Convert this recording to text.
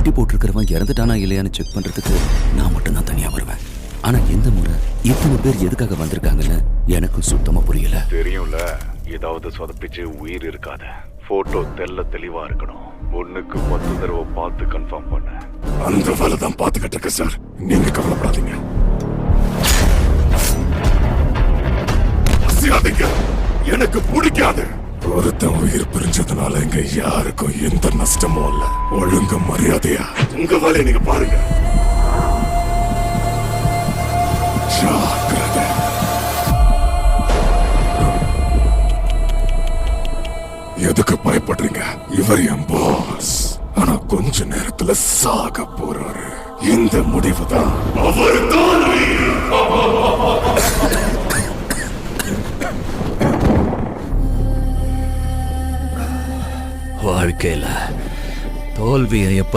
பெட்டி போட்டிருக்கிறவன் இறந்துட்டானா இல்லையான்னு செக் பண்றதுக்கு நான் மட்டும் தான் தனியா வருவேன். ஆனா இந்த முறை இத்தனை பேர் எதுக்காக வந்திருக்காங்கன்னு எனக்கு சுத்தமா புரியல. தெரியும்ல, ஏதாவது சொதப்பிச்சு உயிர் இருக்காத. போட்டோ தெளிவா இருக்கணும். 1க்கு 10 தடவை பார்த்து கன்ஃபார்ம் பண்ண. அந்த வேலை தான் பார்த்துக்கிட்டு இருக்க சார், நீங்க கவலைப்படாதீங்க. அசியாதீங்க, எனக்கு பிடிக்காது. ஒருத்தன் உயிர் பிரிஞ்சதுனால இங்க யாருக்கும் எந்த நஷ்டமும் இல்ல. ஒழுங்கு மரியாதையா உங்க வேலையை நீங்க பாருங்க. ஜாக்கிரதை. எதுக்கு பயப்படுறீங்க? இவர் என் பாஸ். ஆனா கொஞ்ச நேரத்துல சாக போறாரு. இந்த முடிவு தான் அவர்தான். வாழ்க்கையில தோல்வியை எப்ப